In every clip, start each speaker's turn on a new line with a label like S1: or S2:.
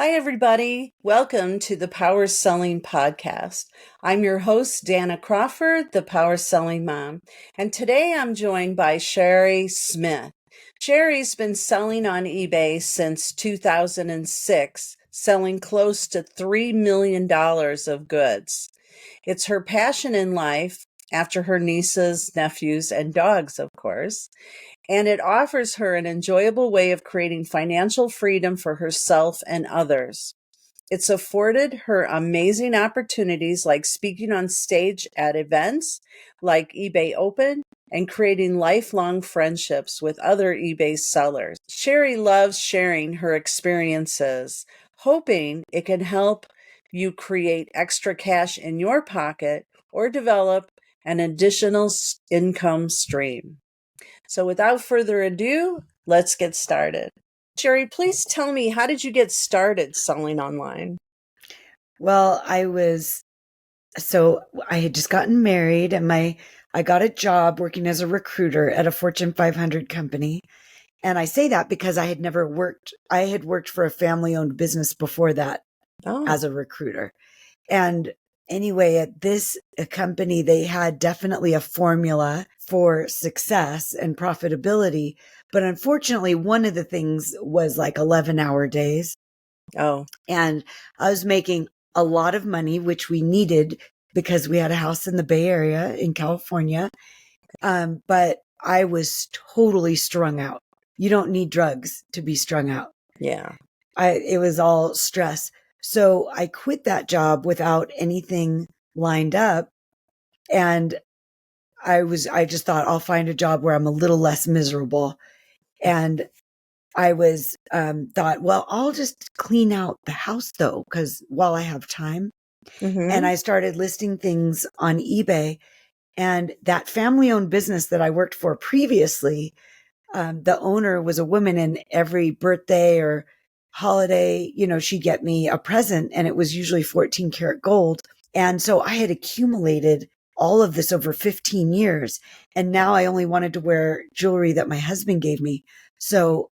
S1: Hi, everybody. Welcome to the Power Selling Podcast. I'm your host, Danna Crawford, the Power Selling Mom. And today I'm joined by Shari Smith. Shari's been selling on eBay since 2006, selling close to $3 million of goods. It's her passion in life, after her nieces, nephews, and dogs, of course. And it offers her an enjoyable way of creating financial freedom for herself and others. It's afforded her amazing opportunities like speaking on stage at events like eBay Open and creating lifelong friendships with other eBay sellers. Shari loves sharing her experiences, hoping it can help you create extra cash in your pocket or develop an additional income stream. So without further ado, let's get started. Shari, please tell me, how did you get started selling online?
S2: Well, I had just gotten married and I got a job working as a recruiter at a Fortune 500 company. And I say that because I had worked for a family owned business before that as a recruiter. And anyway, at this company, they had definitely a formula for success and profitability. But unfortunately, one of the things was like 11-hour days.
S1: Oh.
S2: And I was making a lot of money, which we needed because we had a house in the Bay Area in California. But I was totally strung out. You don't need drugs to be strung out.
S1: Yeah.
S2: It was all stress. So I quit that job without anything lined up. And I just thought I'll find a job where I'm a little less miserable. And I thought, well, I'll just clean out the house though, because while I have time.
S1: Mm-hmm.
S2: And I started listing things on eBay. And that family owned business that I worked for previously, the owner was a woman, and every birthday or holiday, she'd get me a present, and it was usually 14 karat gold. And so I had accumulated all of this over 15 years. And now I only wanted to wear jewelry that my husband gave me. So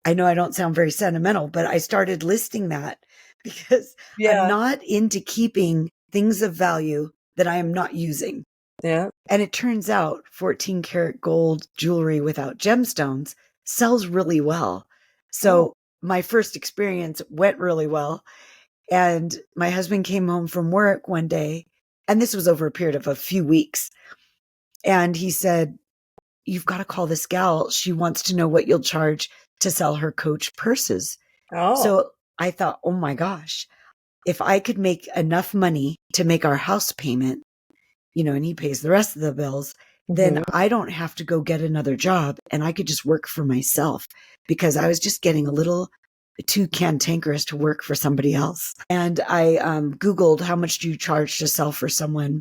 S2: I know I don't sound very sentimental, but I started listing that because I'm not into keeping things of value that I am not using.
S1: Yeah.
S2: And it turns out 14 karat gold jewelry without gemstones sells really well. So my first experience went really well. And my husband came home from work one day, and this was over a period of a few weeks. And he said, "You've got to call this gal. She wants to know what you'll charge to sell her Coach purses." So I thought, oh my gosh, if I could make enough money to make our house payment, and he pays the rest of the bills, then I don't have to go get another job and I could just work for myself, because I was just getting a little too cantankerous to work for somebody else. And I Googled how much do you charge to sell for someone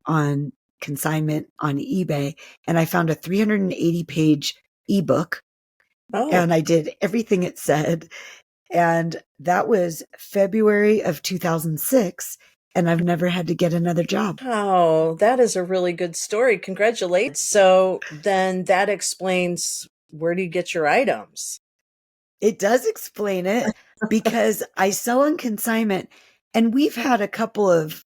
S2: on consignment on eBay. And I found a 380-page ebook. And I did everything it said. And that was February of 2006. And I've never had to get another job.
S1: Oh, that is a really good story. Congratulations. So then that explains, where do you get your items?
S2: It does explain it, because I sell on consignment, and we had a couple of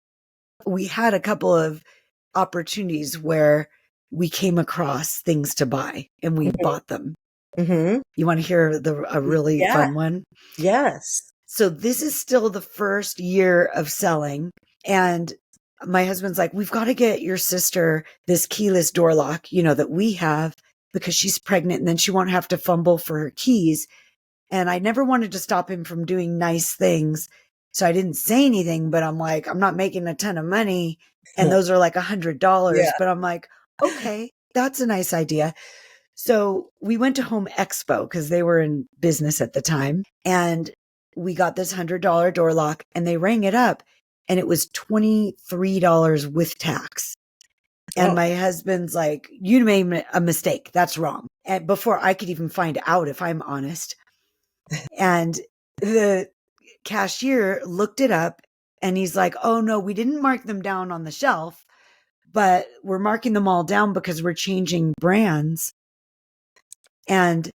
S2: opportunities where we came across things to buy and we bought them.
S1: Mm-hmm.
S2: You want to hear a really fun one?
S1: Yes.
S2: So this is still the first year of selling. And my husband's like, "We've got to get your sister this keyless door lock, that we have, because she's pregnant and then she won't have to fumble for her keys." And I never wanted to stop him from doing nice things. So I didn't say anything, but I'm like, I'm not making a ton of money. And those are like $100. But I'm like, okay, that's a nice idea. So we went to Home Expo because they were in business at the time. And we got this $100 door lock, and they rang it up, and it was $23 with tax. And my husband's like, "You made a mistake. That's wrong." And before I could even find out, if I'm honest. And the cashier looked it up, and he's like, "Oh no, we didn't mark them down on the shelf, but we're marking them all down because we're changing brands." And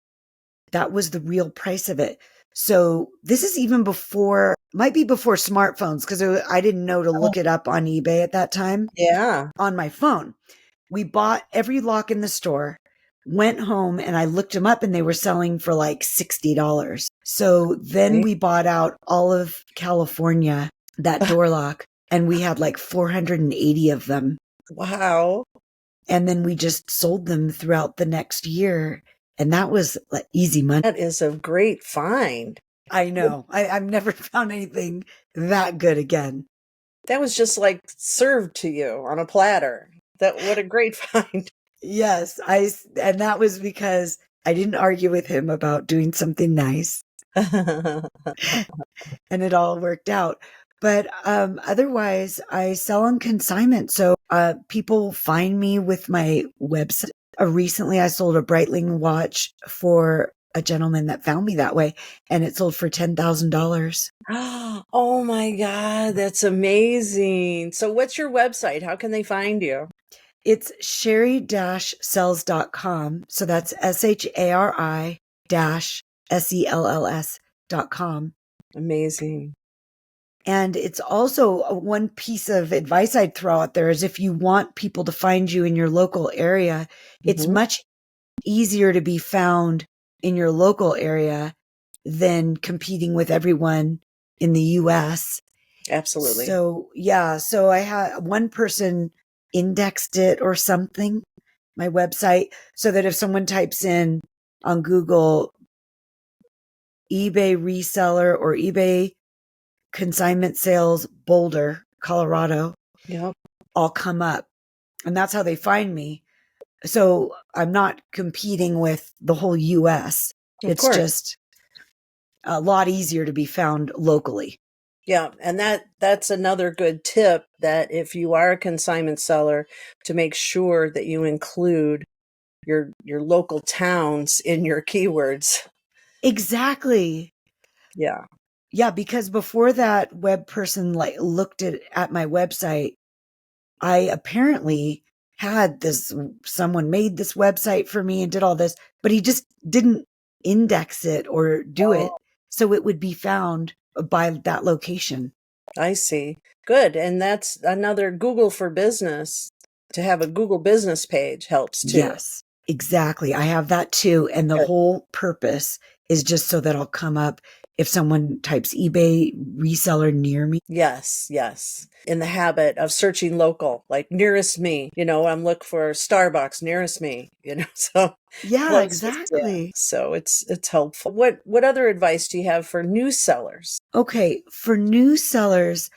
S2: that was the real price of it. So this is even before, might be before smartphones, because I didn't know to look it up on eBay at that time.
S1: Yeah.
S2: On my phone. We bought every lock in the store, went home, and I looked them up, and they were selling for like $60. So then we bought out all of California, that door lock, and we had like 480 of them.
S1: Wow.
S2: And then we just sold them throughout the next year. And that was like easy money.
S1: That is a great find.
S2: I know. I've never found anything that good again.
S1: That was just like served to you on a platter. What a great find.
S2: Yes. And that was because I didn't argue with him about doing something nice. And it all worked out. But otherwise, I sell on consignment. So people find me with my website. Recently, I sold a Breitling watch for a gentleman that found me that way, and it sold for $10,000.
S1: Oh my God, that's amazing. So what's your website? How can they find you?
S2: It's shari-sells.com. So that's SHARI-SELLS.com.
S1: Amazing.
S2: And it's also one piece of advice I'd throw out there is if you want people to find you in your local area, it's much easier to be found in your local area than competing with everyone in the US.
S1: Absolutely.
S2: So, yeah. So I had one person indexed it or something, my website, so that if someone types in on Google eBay reseller or eBay consignment sales Boulder, Colorado,
S1: Yep.
S2: I'll come up. And that's how they find me. So I'm not competing with the whole US. It's just a lot easier to be found locally.
S1: Yeah, and that's another good tip, that if you are a consignment seller, to make sure that you include your local towns in your keywords.
S2: Exactly.
S1: Yeah.
S2: Yeah, because before that web person like looked at my website, I apparently had someone made this website for me and did all this, but he just didn't index it or do it so it would be found by that location.
S1: I see. Good. And that's another Google for Business. To have a Google business page helps too.
S2: Yes, exactly. I have that too. And the whole purpose is just so that I'll come up if someone types eBay reseller near me.
S1: Yes, yes. In the habit of searching local, like nearest me, I'm looking for Starbucks nearest me, so
S2: Yeah,
S1: closest.
S2: exactly.
S1: Yeah. So it's helpful. What other advice do you have for new sellers?
S2: Okay, for new sellers,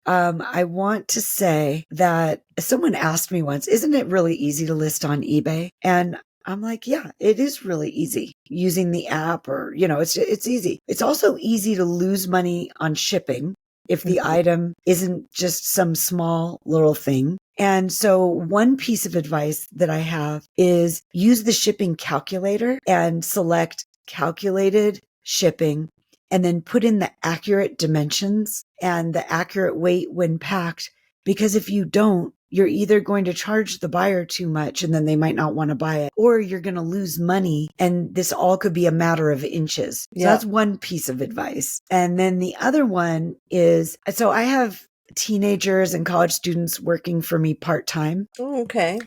S2: I want to say that someone asked me once, isn't it really easy to list on eBay? And I'm like, yeah, it is really easy using the app or, it's easy. It's also easy to lose money on shipping if the item isn't just some small little thing. And so one piece of advice that I have is use the shipping calculator and select calculated shipping and then put in the accurate dimensions and the accurate weight when packed. Because if you don't, you're either going to charge the buyer too much and then they might not want to buy it, or you're going to lose money. And this all could be a matter of inches. So that's one piece of advice. And then the other one is, so I have teenagers and college students working for me part-time.
S1: Oh, okay.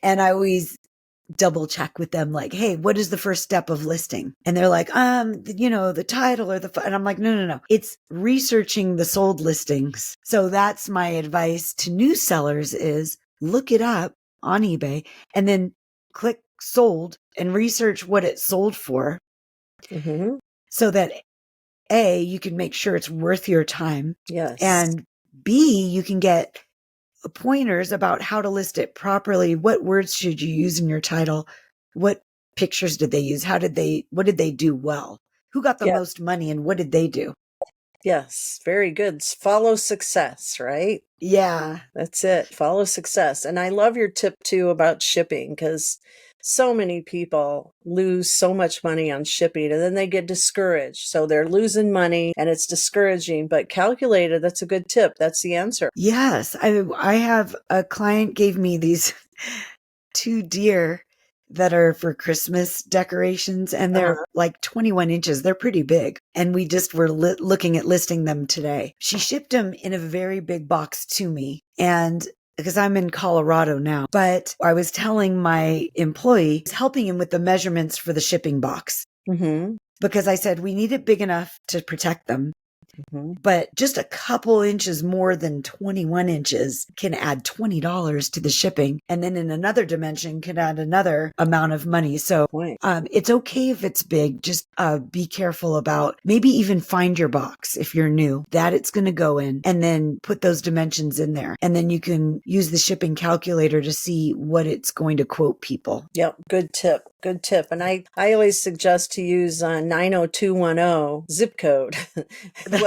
S2: And I always double check with them, like, hey, what is the first step of listing? And they're like, the title or and I'm like, no. It's researching the sold listings. So that's my advice to new sellers is look it up on eBay and then click sold and research what it sold for. So that A, you can make sure it's worth your time.
S1: Yes.
S2: And B, you can get pointers about how to list it properly. What words should you use in your title? What pictures did they use? What did they do well? Who got the most money and what did they do?
S1: Yes, very good. Follow success, right?
S2: Yeah.
S1: That's it. Follow success. And I love your tip too about shipping, because so many people lose so much money on shipping and then they get discouraged. So they're losing money and it's discouraging, but calculated, that's a good tip. That's the answer.
S2: Yes. I have a client gave me these two deer that are for Christmas decorations, and they're like 21 inches. They're pretty big. And we just were looking at listing them today. She shipped them in a very big box to me. And because I'm in Colorado now, but I was telling my employee, helping him with the measurements for the shipping box. Because I said, we need it big enough to protect them. But just a couple inches more than 21 inches can add $20 to the shipping. And then in another dimension can add another amount of money. So it's okay if it's big. Just be careful about, maybe even find your box if you're new that it's going to go in, and then put those dimensions in there. And then you can use the shipping calculator to see what it's going to quote people.
S1: Yep. Good tip. Good tip. And I always suggest to use 90210 zip code.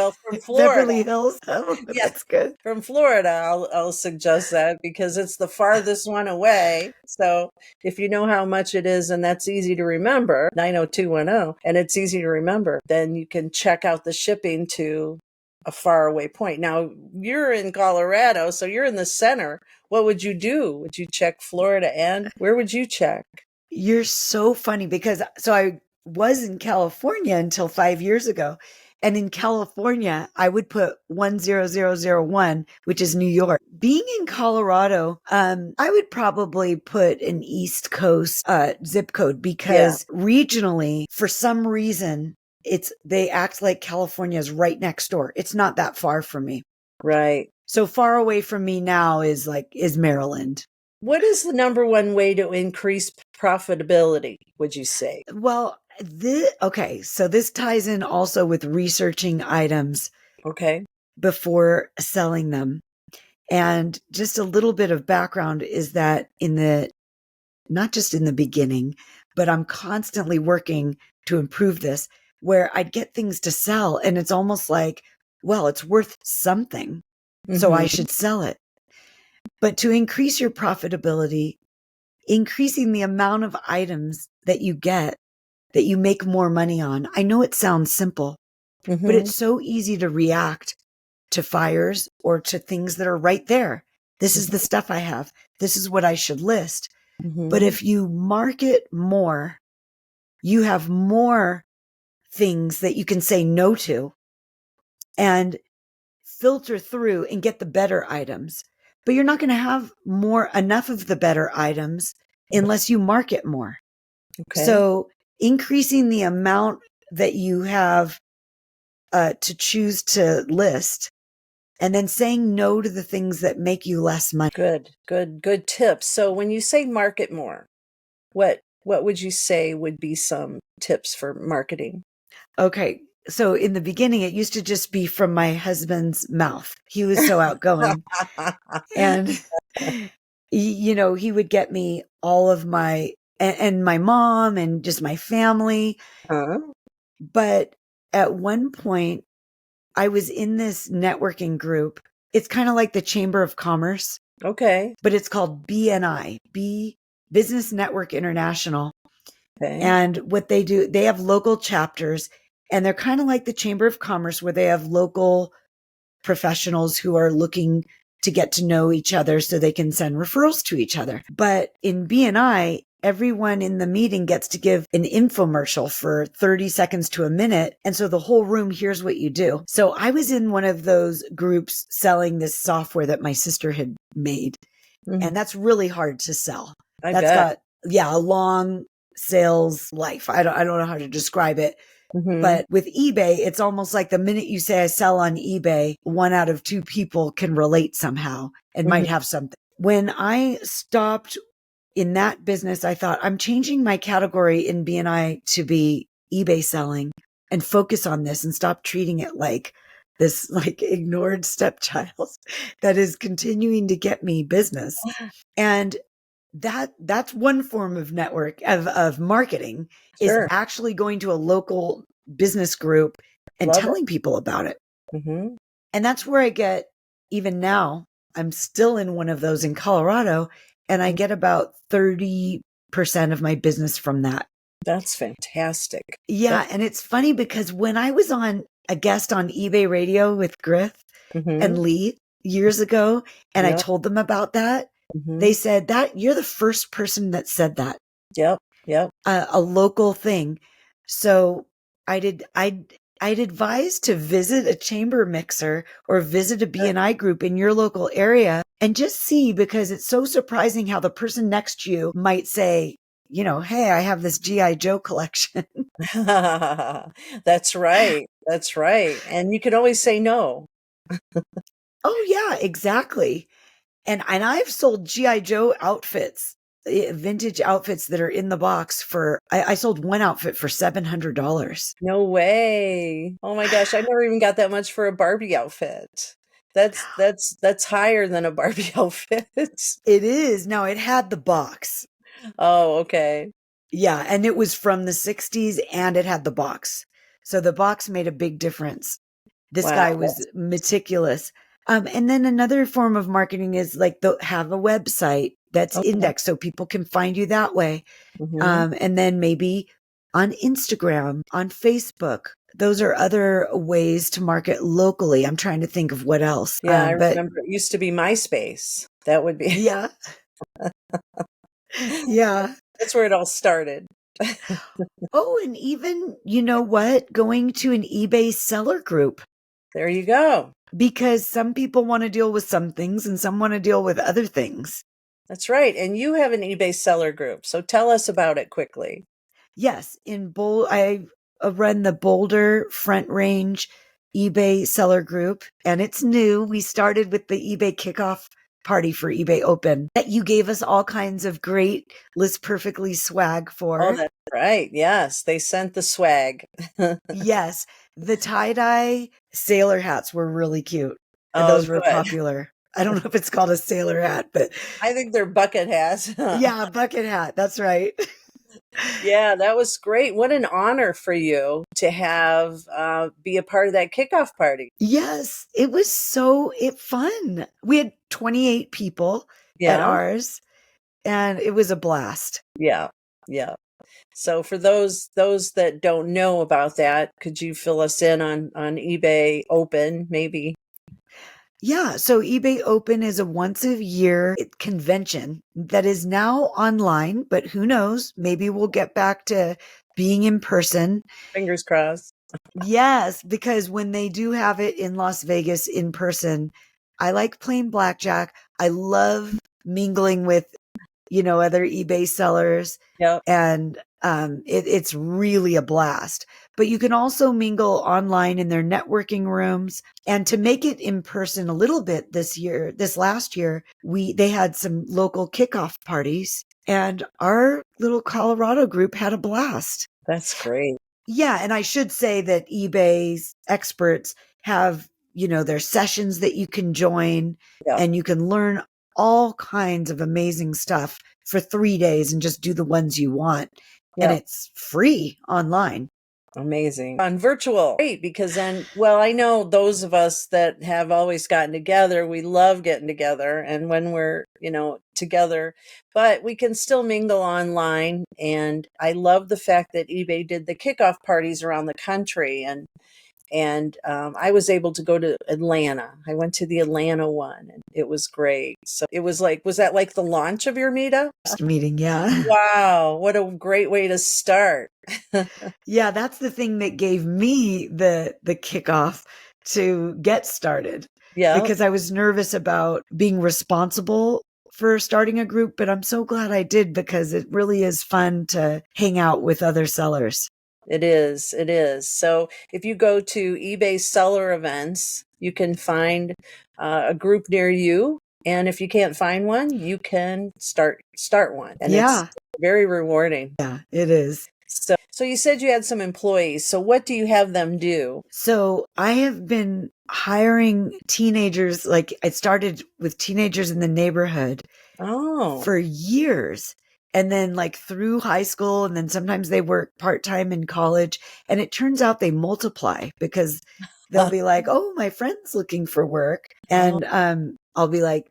S1: Well, from Florida.
S2: Beverly Hills. Oh, yeah, that's good.
S1: From Florida, I'll suggest that because it's the farthest one away. So if you know how much it is, and that's easy to remember, 90210, and it's easy to remember, then you can check out the shipping to a faraway point. Now, you're in Colorado, so you're in the center. What would you do? Would you check Florida, and where would you check?
S2: You're so funny, because I was in California until 5 years ago. And in California, I would put 10001, which is New York. Being in Colorado, I would probably put an East Coast zip code, because regionally, for some reason, they act like California is right next door. It's not that far from me.
S1: Right.
S2: So far away from me now is Maryland.
S1: What is the number one way to increase profitability, would you say?
S2: Well, so this ties in also with researching items before selling them. And just a little bit of background is that not just in the beginning, but I'm constantly working to improve this, where I'd get things to sell and it's almost like, well, it's worth something, so I should sell it. But to increase your profitability, increasing the amount of items that you get, that you make more money on. I know it sounds simple, but it's so easy to react to fires or to things that are right there. This is the stuff I have. This is what I should list. But if you market more, you have more things that you can say no to and filter through and get the better items. But you're not going to have enough of the better items unless you market more. So increasing the amount that you have to choose to list, and then saying no to the things that make you less money.
S1: Good tips. So when you say market more, what would you say would be some tips for marketing?
S2: Okay. So in the beginning, it used to just be from my husband's mouth. He was so outgoing. And, he would get me all of and my mom and just my family. But at one point, I was in this networking group. It's kind of like the Chamber of Commerce.
S1: But
S2: it's called BNI, Business Network International. And what they do, they have local chapters, and they're kind of like the Chamber of Commerce, where they have local professionals who are looking to get to know each other so they can send referrals to each other. But in BNI, everyone in the meeting gets to give an infomercial for 30 seconds to a minute. And so the whole room hears what you do. So I was in one of those groups selling this software that my sister had made. And that's really hard to sell. Got a long sales life. I don't know how to describe it. But with eBay, it's almost like the minute you say I sell on eBay, 1 out of 2 people can relate somehow and might have something. When I stopped in that business, I thought, I'm changing my category in BNI to be eBay selling and focus on this and stop treating it like this ignored stepchild that is continuing to get me business. And that's one form of of marketing is actually going to a local business group and telling people about it. And that's where I get, even now, I'm still in one of those in Colorado, and I get about 30% of my business from that.
S1: That's fantastic.
S2: Yeah. And it's funny because when I was a guest on eBay Radio with Griff and Lee years ago, and I told them about that, they said that you're the first person that said that.
S1: Yep. Yep.
S2: a local thing. So I'd advise to visit a chamber mixer or visit a BNI group in your local area and just see, because it's so surprising how the person next to you might say, hey, I have this G.I. Joe collection.
S1: That's right. That's right. And you can always say no.
S2: Oh yeah, exactly. And I've sold G.I. Joe outfits, vintage outfits that are in the box I sold one outfit for $700.
S1: No way. Oh my gosh, I never even got that much for a Barbie outfit. That's higher than a Barbie outfit.
S2: It is. Now it had the box.
S1: Oh, okay.
S2: Yeah, and it was from the 60s and it had the box. So the box made a big difference. This
S1: Wow.
S2: guy was meticulous. And then another form of marketing is like have a website that's
S1: Okay.
S2: indexed so people can find you that way.
S1: Hmm.
S2: And then maybe on Instagram, on Facebook. Those are other ways to market locally. I'm trying to think of what else.
S1: Yeah, I
S2: But
S1: remember it used to be MySpace. That would be
S2: yeah, yeah.
S1: that's where it all started.
S2: Oh, and even, you know what? Going to an eBay seller group,
S1: There you go.
S2: because some people want to deal with some things and some want to deal with other things.
S1: That's right. And you have an eBay seller group. So tell us about it quickly.
S2: Yes, I run the Boulder Front Range eBay seller group, and it's new. We started with the eBay kickoff party for eBay Open that you gave us all kinds of great List Perfectly swag
S1: Oh,
S2: for.
S1: that's right. Yes, they sent the swag.
S2: Yes, the tie-dye sailor hats were really cute.
S1: Oh,
S2: Those were
S1: good.
S2: popular. I don't know if it's called a sailor hat, but
S1: I think they're bucket hats.
S2: yeah, bucket hat. That's right.
S1: Yeah, that was great. What an honor for you to have be a part of that kickoff party.
S2: Yes, it was fun. We had 28 people at
S1: Yeah,
S2: ours, and it was a blast.
S1: yeah, yeah. So for those that don't know about that, could you fill us in on eBay Open, maybe?
S2: Yeah, so eBay Open is a once a year convention that is now online, but who knows? Maybe we'll get back to being in person.
S1: Fingers crossed.
S2: Yes, because when they do have it in Las Vegas in person, I like playing blackjack. I love mingling with, other eBay sellers,
S1: Yep,
S2: and it's really a blast. But you can also mingle online in their networking rooms. And to make it in person a little bit this last year, they had some local kickoff parties, and our little Colorado group had a blast.
S1: that's great.
S2: Yeah, and I should say that eBay's experts have, their sessions that you can join,
S1: Yep,
S2: and you can learn all kinds of amazing stuff for 3 days and just do the ones you want. And
S1: yep.
S2: it's free online.
S1: Amazing. On virtual. Great, because then, well, I know those of us that have always gotten together, we love getting together and when we're, together, but we can still mingle online. And I love the fact that eBay did the kickoff parties around the country. And I was able to go to Atlanta. I went to the Atlanta one and it was great. So it was like, was that like the launch of your meetup?
S2: First meeting, yeah.
S1: Wow, what a great way to start.
S2: Yeah, that's the thing that gave me the kickoff to get started,
S1: Yeah.
S2: because I was nervous about being responsible for starting a group, but I'm so glad I did, because it really is fun to hang out with other sellers.
S1: It is. It is. So if you go to eBay seller events, you can find a group near you. And if you can't find one, you can start one. And it's
S2: Yeah,
S1: very rewarding.
S2: yeah, it is.
S1: So you said you had some employees. So what do you have them do?
S2: So I have been hiring teenagers, like I started with teenagers in the neighborhood
S1: Oh,
S2: for years. And then like through high school, and then sometimes they work part-time in college, and it turns out they multiply, because they'll be like, "Oh, my friend's looking for work."
S1: oh,
S2: And I'll be like,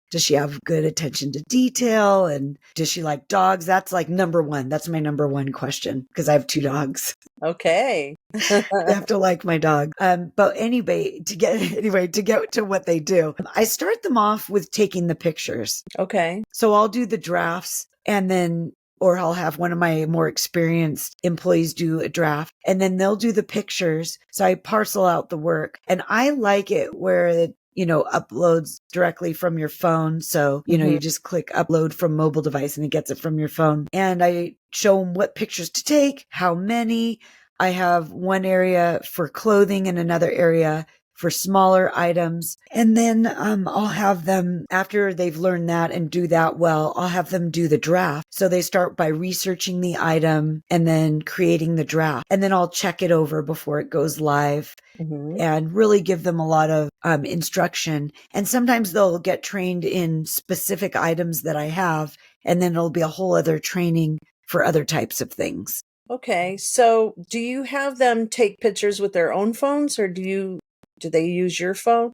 S2: does she have good attention to detail, and does she like dogs? That's like number one. That's my number one question, because I have 2 dogs.
S1: okay.
S2: They have to like my dog. But anyway, to get to what they do, I start them off with taking the pictures.
S1: Okay.
S2: So I'll do the drafts, and then or I'll have one of my more experienced employees do a draft, and then they'll do the pictures. So I parcel out the work, and I like it where it, uploads directly from your phone. So, you just click upload from mobile device and it gets it from your phone. And I show them what pictures to take, how many. I have one area for clothing and another area for smaller items. And then I'll have them, after they've learned that and do that well, I'll have them do the draft. So they start by researching the item and then creating the draft. And then I'll check it over before it goes live. And really give them a lot of instruction. And sometimes they'll get trained in specific items that I have, and then it'll be a whole other training for other types of things.
S1: Okay. So do you have them take pictures with their own phones, or do they use your phone?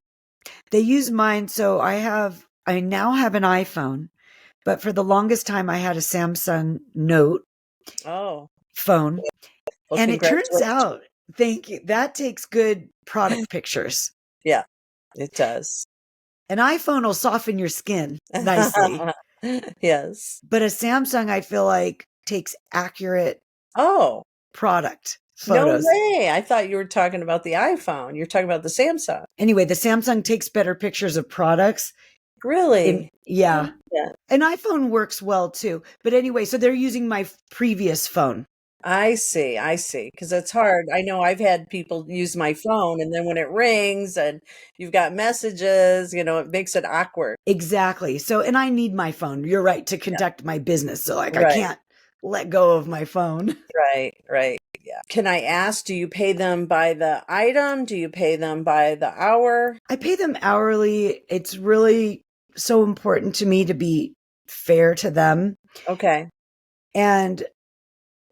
S2: They use mine. So I now have an iPhone, but for the longest time I had a Samsung Note phone.
S1: Well,
S2: And it turns out, thank you, that takes good product pictures.
S1: Yeah, it does.
S2: An iPhone will soften your skin nicely.
S1: Yes.
S2: But a Samsung, I feel like, takes accurate product photos.
S1: No way. I thought you were talking about the iPhone. You're talking about the Samsung.
S2: Anyway, the Samsung takes better pictures of products.
S1: Really?
S2: Yeah. An iPhone works well too. But anyway, so they're using my previous phone.
S1: I see. Because it's hard. I know I've had people use my phone, and then when it rings and you've got messages, it makes it awkward.
S2: Exactly. So, and I need my phone. You're right, to conduct my business. So I can't let go of my phone.
S1: Right. Yeah. Can I ask, do you pay them by the item? Do you pay them by the hour?
S2: I pay them hourly. It's really so important to me to be fair to them.
S1: Okay.
S2: And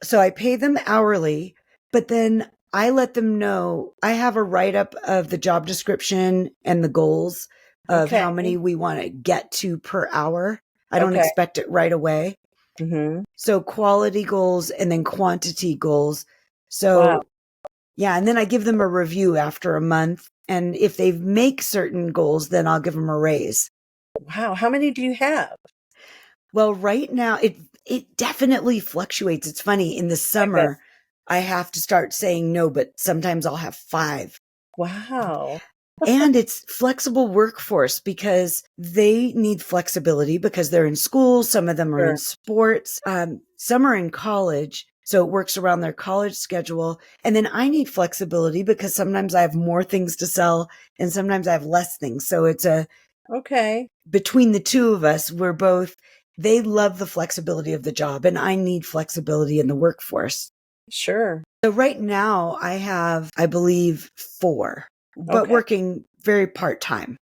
S2: so I pay them hourly, but then I let them know I have a write-up of the job description and the goals of how many we want to get to per hour. I don't expect it right away. So quality goals and then quantity goals. So yeah, and then I give them a review after a month. And if they make certain goals, then I'll give them a raise.
S1: Wow. How many do you have?
S2: Well, right now it definitely fluctuates. It's funny. In the summer, I have to start saying no, but sometimes I'll have 5.
S1: Wow.
S2: And it's flexible workforce because they need flexibility because they're in school. Some of them are in sports. Some are in college. So it works around their college schedule. And then I need flexibility because sometimes I have more things to sell and sometimes I have less things. So it's between the two of us, they love the flexibility of the job and I need flexibility in the workforce.
S1: Sure.
S2: So right now I have, I believe, 4, but working very part-time.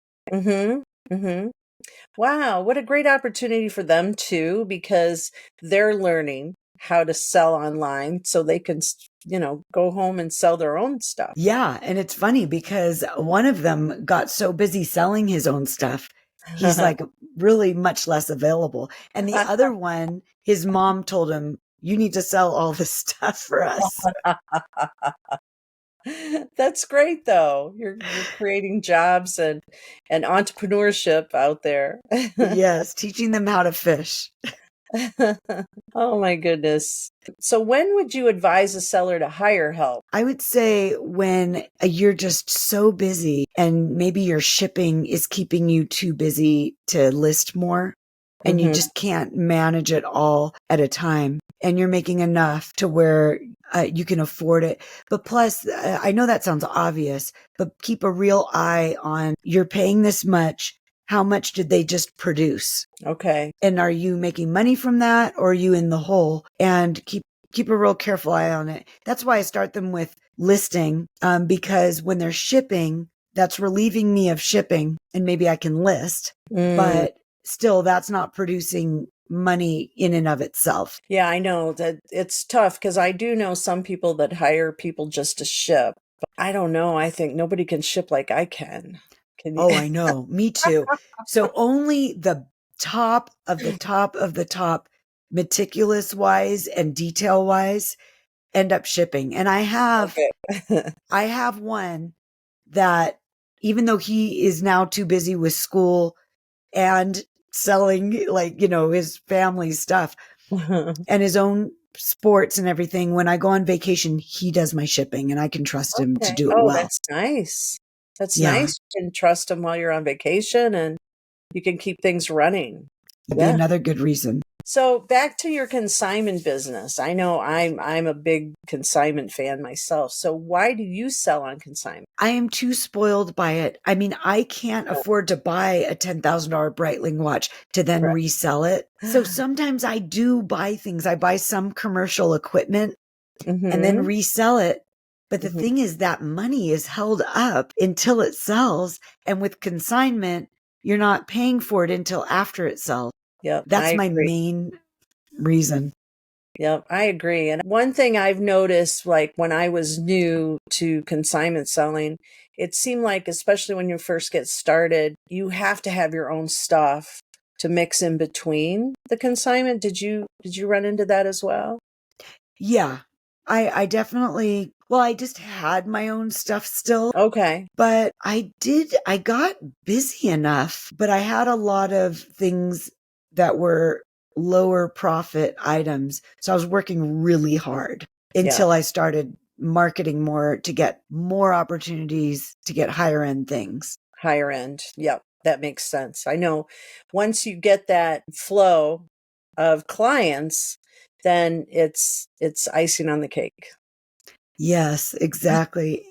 S1: Wow. What a great opportunity for them too, because they're learning how to sell online so they can, go home and sell their own stuff.
S2: Yeah. And it's funny because one of them got so busy selling his own stuff. He's like really much less available. And the other one, his mom told him, you need to sell all this stuff for us.
S1: That's great though. You're creating jobs and entrepreneurship out there.
S2: Yes. Teaching them how to fish.
S1: Oh my goodness. So when would you advise a seller to hire help?
S2: I would say when you're just so busy and maybe your shipping is keeping you too busy to list more and you just can't manage it all at a time and you're making enough to where you can afford it. But plus, I know that sounds obvious, but keep a real eye on you're paying this much. How much did they just produce?
S1: Okay.
S2: And are you making money from that or are you in the hole? And keep a real careful eye on it. That's why I start them with listing, because when they're shipping, that's relieving me of shipping and maybe I can list, but still that's not producing money in and of itself.
S1: Yeah, I know that it's tough because I do know some people that hire people just to ship. But I don't know. I think nobody can ship like I can. Can you?
S2: Oh, I know. Me too. So only the top of the top of the top, meticulous wise and detail wise, end up shipping. And I have one that even though he is now too busy with school and selling his family stuff, and his own sports and everything. When I go on vacation, he does my shipping and I can trust him to
S1: Okay.
S2: do it
S1: Oh,
S2: well.
S1: that's nice. That's
S2: Yeah.
S1: nice. You can trust him while you're on vacation and you can keep things running.
S2: That'd be
S1: Yeah.
S2: another good reason.
S1: So back to your consignment business. I know I'm a big consignment fan myself. So why do you sell on consignment?
S2: I am too spoiled by it. I mean, I can't afford to buy a $10,000 Breitling watch to then
S1: Right.
S2: resell it. So sometimes I do buy things. I buy some commercial equipment and then
S1: Mm-hmm.
S2: resell it. But the
S1: Mm-hmm.
S2: thing is that money is held up until it sells. And with consignment, you're not paying for it until after it sells.
S1: Yep, I
S2: That's my
S1: agree.
S2: main reason.
S1: Yep, I agree. And one thing I've noticed, like when I was new to consignment selling, it seemed like, especially when you first get started, you have to have your own stuff to mix in between the consignment. Did you run into that as well?
S2: Yeah, I definitely, well, I just had my own stuff still,
S1: Okay.
S2: but I got busy enough, but I had a lot of things that were lower profit items. So I was working really hard
S1: Yeah.
S2: until I started marketing more to get more opportunities to get higher end things.
S1: Higher end. Yep, that makes sense. I know once you get that flow of clients, then it's icing on the cake.
S2: Yes, exactly.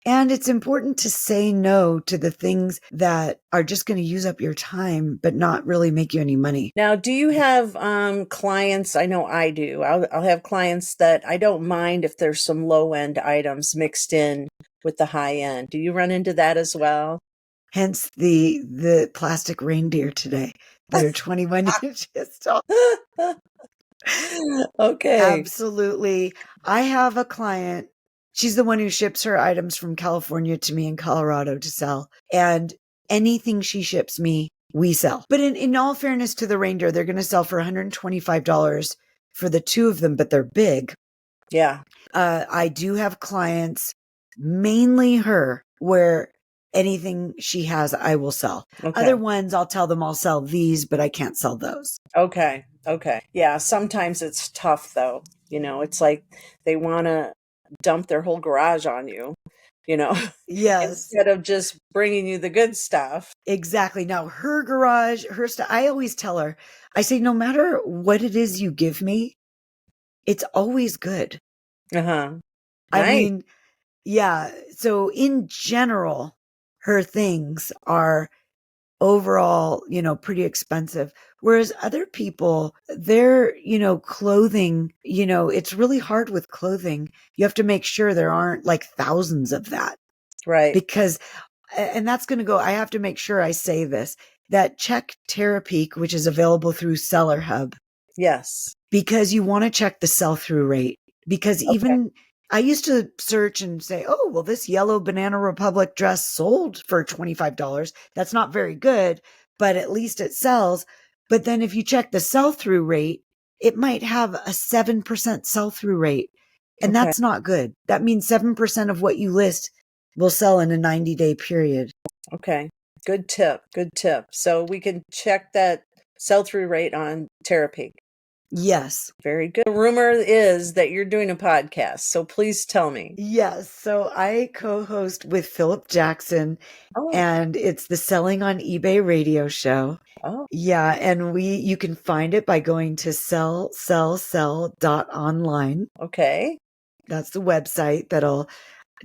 S2: And it's important to say no to the things that are just going to use up your time, but not really make you any money.
S1: Now, do you have clients? I know I do. I'll have clients that I don't mind if there's some low end items mixed in with the high end. Do you run into that as well?
S2: Hence the plastic reindeer today that are 21 inches tall.
S1: Okay.
S2: Absolutely. I have a client. She's the one who ships her items from California to me in Colorado to sell. And anything she ships me, we sell. But in all fairness to the reindeer, they're going to sell for $125 for the two of them, but they're big.
S1: Yeah.
S2: I do have clients, mainly her, where anything she has, I will sell.
S1: Okay.
S2: Other ones, I'll tell them I'll sell these, but I can't sell those.
S1: Okay. Okay. Yeah. Sometimes it's tough though. It's like they want to dump their whole garage on you, you know,
S2: Yes,
S1: instead of just bringing you the good stuff.
S2: exactly. Now, her garage, her stuff, I always tell her, I say, no matter what it is you give me, it's always good.
S1: Uh huh.
S2: I
S1: Nice.
S2: mean, yeah. So in general, her things are overall, pretty expensive. Whereas other people, their, clothing, it's really hard with clothing. You have to make sure there aren't like thousands of that
S1: Right.
S2: because, and that's going to go, I have to make sure I say this, that check Terapeak, which is available through Seller Hub,
S1: Yes.
S2: because you want to check the sell through rate. Because
S1: Okay.
S2: even I used to search and say, oh, well, this yellow Banana Republic dress sold for $25. That's not very good, but at least it sells. But then if you check the sell through rate, it might have a 7% sell through rate. And
S1: Okay.
S2: that's not good. That means 7% of what you list will sell in a 90-day period.
S1: Okay. Good tip. Good tip. So we can check that sell through rate on Terapeak.
S2: Yes.
S1: Very good. The rumor is that you're doing a podcast. So please tell me.
S2: Yes. So I co-host with Philip Jackson
S1: Oh,
S2: and it's the Selling on eBay radio show.
S1: oh,
S2: Yeah, and you can find it by going to sell.online.
S1: okay.
S2: That's the website that'll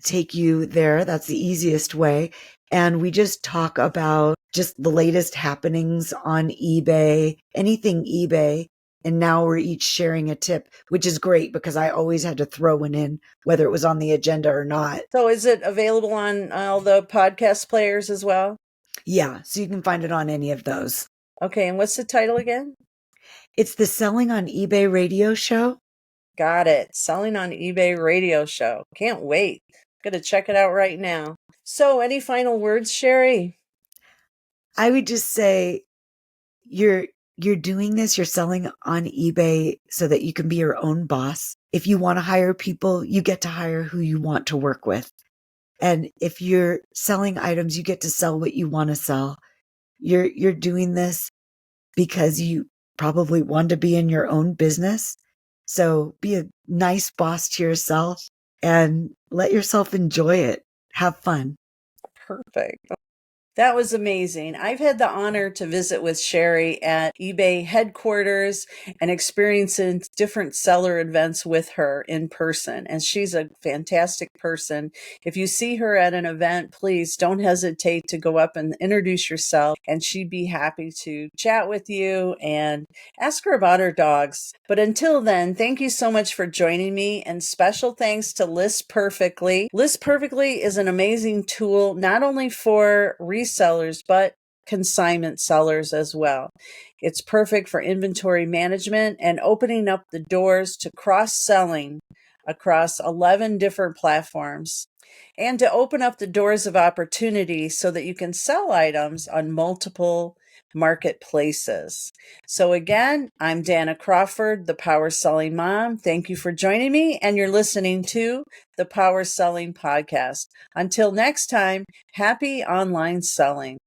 S2: take you there. That's the easiest way. And we just talk about just the latest happenings on eBay, anything eBay. And now we're each sharing a tip, which is great because I always had to throw one in, whether it was on the agenda or not.
S1: So is it available on all the podcast players as well?
S2: Yeah, so you can find it on any of those.
S1: Okay. And what's the title again?
S2: It's the Selling on eBay radio show.
S1: Got it. Selling on eBay radio show. Can't wait. Gonna check it out right now. So any final words, Shari?
S2: I would just say you're doing this, you're selling on eBay so that you can be your own boss. If you want to hire people, you get to hire who you want to work with. And if you're selling items, you get to sell what you want to sell. You're doing this because you probably want to be in your own business. So be a nice boss to yourself and let yourself enjoy it. Have fun.
S1: Perfect. That was amazing. I've had the honor to visit with Shari at eBay headquarters and experiencing different seller events with her in person. And she's a fantastic person. If you see her at an event, please don't hesitate to go up and introduce yourself, and she'd be happy to chat with you and ask her about her dogs. But until then, thank you so much for joining me, and special thanks to List Perfectly. List Perfectly is an amazing tool, not only for resellers, but consignment sellers as well. It's perfect for inventory management and opening up the doors to cross-selling across 11 different platforms, and to open up the doors of opportunity so that you can sell items on multiple marketplaces. So again, I'm Danna Crawford, the Power Selling Mom. Thank you for joining me, and you're listening to the Power Selling Podcast. Until next time, happy online selling.